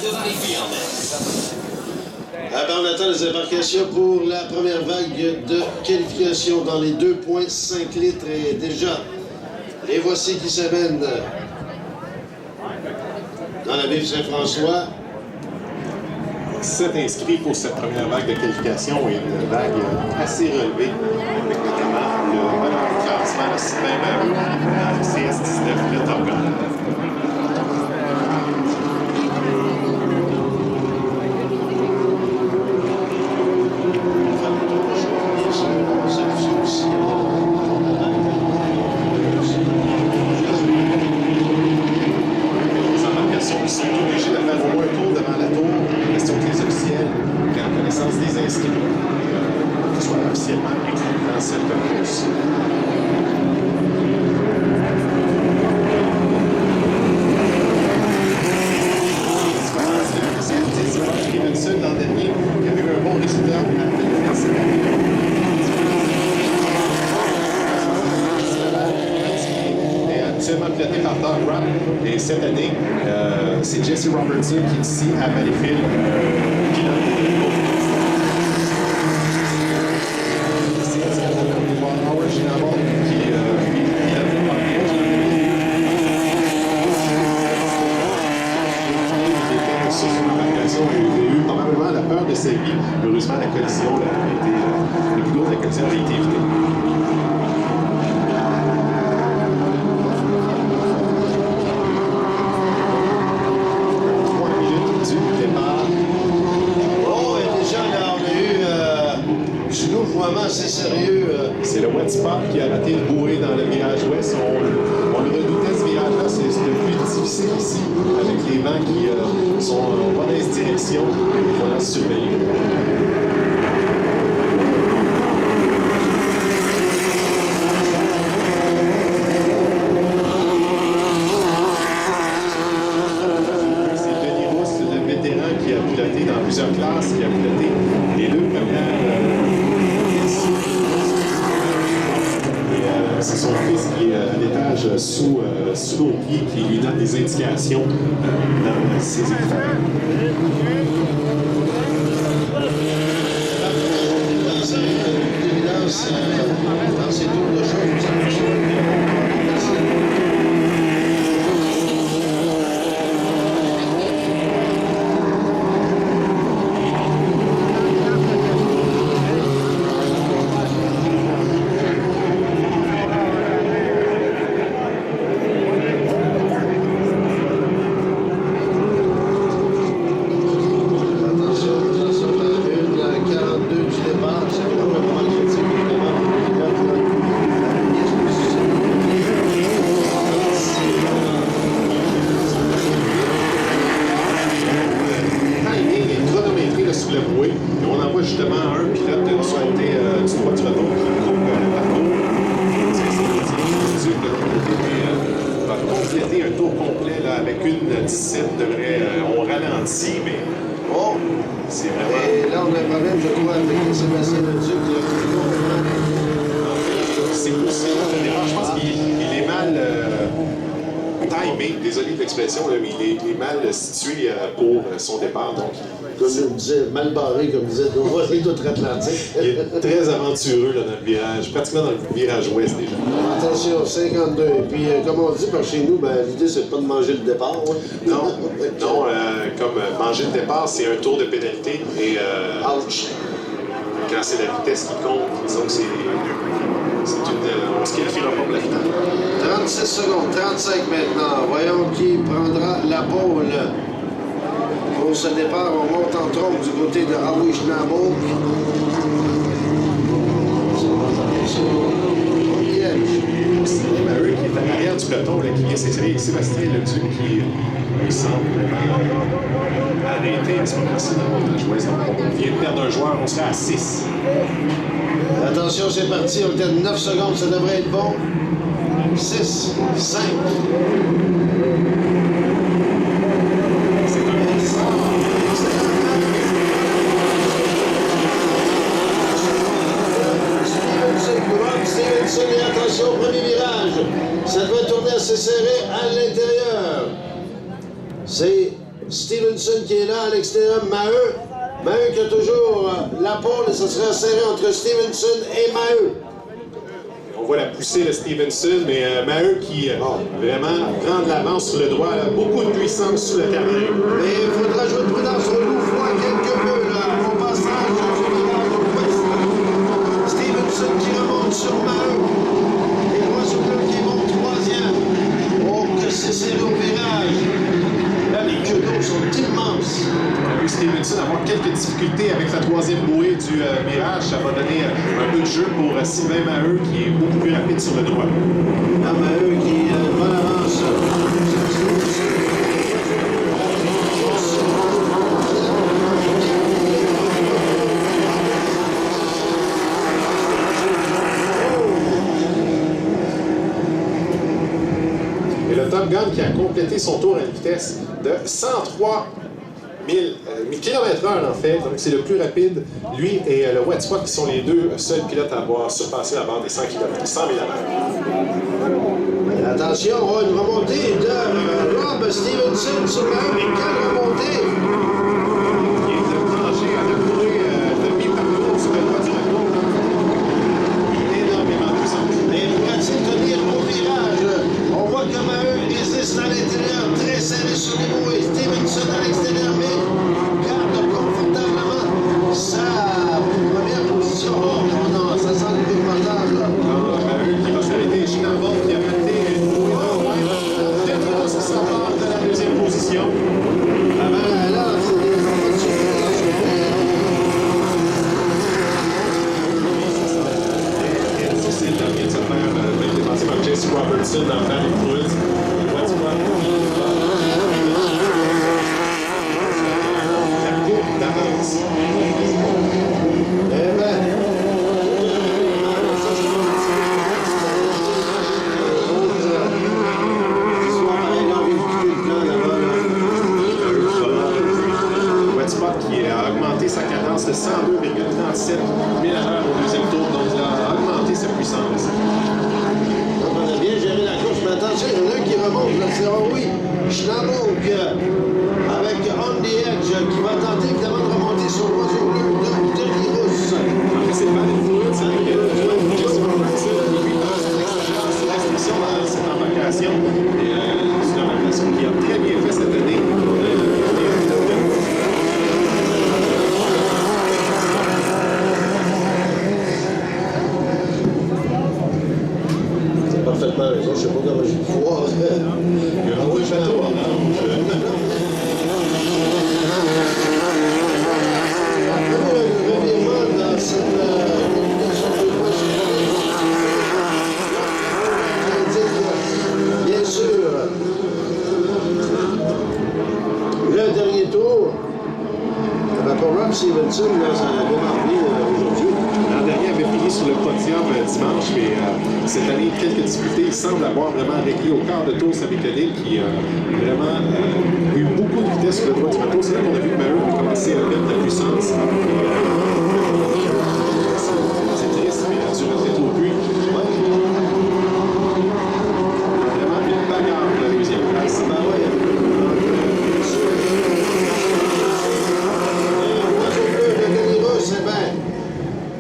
de Valleyfield. On attend les embarcations pour la première vague de qualification dans les 2,5 litres. Et déjà, les voici qui s'amènent dans la baie Saint-François. 7 inscrits pour cette première vague de qualification et une vague assez relevée, avec notamment le bonheur de classement de Sylvain Maheu dans le CS19 le Top Gun. Les embarcations qui sont obligées de faire au moins un tour devant la tour. Question que les officiels prennent connaissance des inscrits, qu'ils soient officiellement inclus dans cette course. Stevenson l'an dernier, qui avait eu un bon résultat à actuellement piloté par Doug Rapp. Et cette année, c'est Jesse Robertson qui est ici à Valleyfield, pilote de c'est Howard Ginabo qui pilote sur son embarcation. Il a eu probablement la peur de sa vie. Heureusement, la collision a été, le plus gros de la collision a été évité. C'est sérieux. C'est le wet spot qui a raté le bouée dans le virage ouest. On le redoutait ce virage-là. C'est le plus difficile ici, avec les vents qui sont en mauvaise direction. Il faut la surveiller. C'est Denis Rousse, le vétéran qui a piloté dans plusieurs classes, qui a piloté les deux premières. C'est son fils qui est à l'étage sous nos pieds qui lui donne des indications dans ses équipements. Dans ces tours de choses, on ralentit, mais oh, c'est vraiment... Et là, on a un problème, je crois, avec Sébastien Leduc. C'est possible. Je pense qu'il est mal timé, désolé de l'expression, mais il est mal situé pour son départ. Donc, comme je disais, mal barré, comme disait Dorothée d'Outre-Atlantique. Il est très aventureux là, dans le virage, pratiquement dans le virage ouest déjà. Attention, 52. Et puis, comme on dit par chez nous, l'idée, c'est pas de manger le départ. Ouais. Non, comme manger le départ, c'est un tour de pénalité. Et ouch! Quand c'est la vitesse qui compte, disons que on se qualifiera pas pour la finale. 36 secondes, 35 maintenant. Voyons qui prendra la pole. Pour ce départ, on monte en trompe du côté de Aouish-Nabouk. C'est Maheu qui est à l'arrière du peloton, là, qui vient s'essayer. Sébastien Leduc qui semble arrêter à ce moment-ci dans le jouet. Donc on vient de perdre un joueur, on sera à 6. Attention, c'est parti. On est à 9 secondes, ça devrait être bon. 6, 5. Stevenson, et attention au premier virage. Ça doit tourner assez serré à l'intérieur. C'est Stevenson qui est là à l'extérieur. Maheu qui a toujours la pole et ça serait serré entre Stevenson et Maheu. On voit la poussée de Stevenson, mais Maheu qui vraiment prend de l'avance sur le droit. Beaucoup de puissance sur le terrain. Mais il faudra jouer de prudence. On nous voit quelque peu là, au passage du virage ouest. Stevenson qui remonte sur Maheu. Et l'oiseau bleu qui monte troisième. Oh, que c'est serré au virage. Là, les queues d'eau sont immenses. On a vu Stevenson avoir quelques difficultés avec la troisième bouée du virage. Ça va donner un peu de jeu pour Sylvain Maheu qui est beaucoup plus rapide sur le droit. Ah, Maheu qui va l'avance. Et le Top Gun qui a complété son tour à une vitesse de 103 000 km/h en fait, donc c'est le plus rapide. Lui et le Wet Spot qui sont les deux seuls pilotes à avoir surpassé la barre des 100 000 à l'heure. Attention, on a une remontée de Rob Stevenson sur Maheu. Mais quelle remontée! Il est tranché à la courée de mi-parcours sur le droit du retour. Énormément de puissance. Mais pourra-t-il tenir au virage? On voit que Maheu résiste à l'intérieur, très serré sur les roues et Stevenson à l'extérieur, mais garde confortablement sa première position. Oh non, ça sent le départage là. Maheu qui va s'arrêter. Schnabel qui a raté une bouée de loin. Denis Ross s'empare de la deuxième position. Ah ben là, c'est des enfants de surprise. Et difficile vient de se faire dépenser par Jesse Robertson dans le temps des Cruz. Qui a augmenté sa cadence de 102,37 000 à l'heure au deuxième tour, donc il a augmenté sa puissance. Donc on a bien géré la course, mais attention, il y en a un qui remonte, là, c'est oui, Schnabel avec On the Edge qui va tenter évidemment de remonter sur l'oiseau bleu de Denis Ross. En fait, c'est pas une foule, c'est avec Jesse Robertson qui lui passe l'expérience et l'expression dans cette embarcation. Et c'est une embarcation qui a très bien fait cette année. Parfaitement raison, je ne sais pas comment je vais pouvoir. Il y a un beau château en orange. Le revirement dans cette bien sûr, le dernier tour, pour Rob Stevenson, ça a démarré aujourd'hui. L'an dernier avait fini sur le podium dimanche, mais cette année, quelques difficultés. Il semble avoir vraiment réglé au quart de tour sa mécanique qui a vraiment eu beaucoup de vitesse sur le droit du retour. C'est là qu'on a vu que Maheu a commencé à perdre de la puissance. C'est triste, mais sur le tête au but. Vraiment une bagarre pour la deuxième place.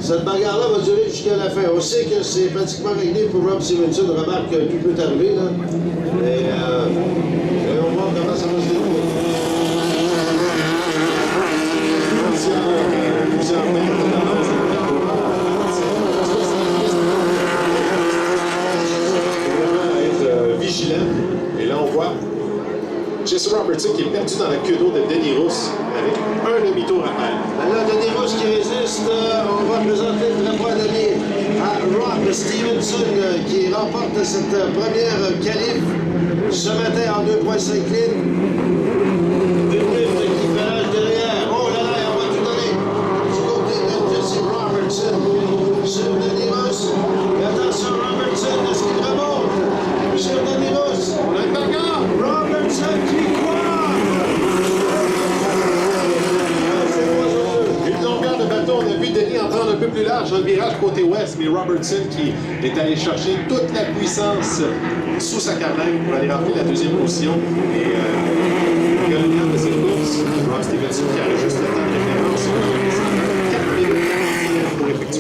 Cette bagarre-là va durer jusqu'à la fin. On sait que c'est pratiquement réglé pour Rob Stevenson. Remarque que tout peut arriver, là. Et on va voir comment ça va se dérouler. Être vigilant. Et là, on voit Jesse Robertson qui est perdu dans la queue d'eau de Denis Ross avec un demi-tour à faire. Là, Denis Ross qui résiste, on va présenter le drapeau d'année à Rob Stevenson qui remporte cette première qualif ce matin en 2,5 lignes. Une minute d'équipage derrière. Oh là là, on va tout donner du côté de Jesse Robertson sur Denis Ross. Et attention, Robertson, est-ce qu'il remonte sur Denis Ross? On a une bagarre! Robertson qui Une longueur de bateau, on a vu Denis en prendre un peu plus large dans le virage côté ouest, mais Robertson qui est allé chercher toute la puissance sous sa carlingue pour aller remplir la deuxième position. Et gagnant de cette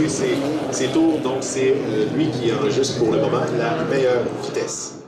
ses tours. Donc, c'est lui qui enregistre pour le moment la meilleure vitesse.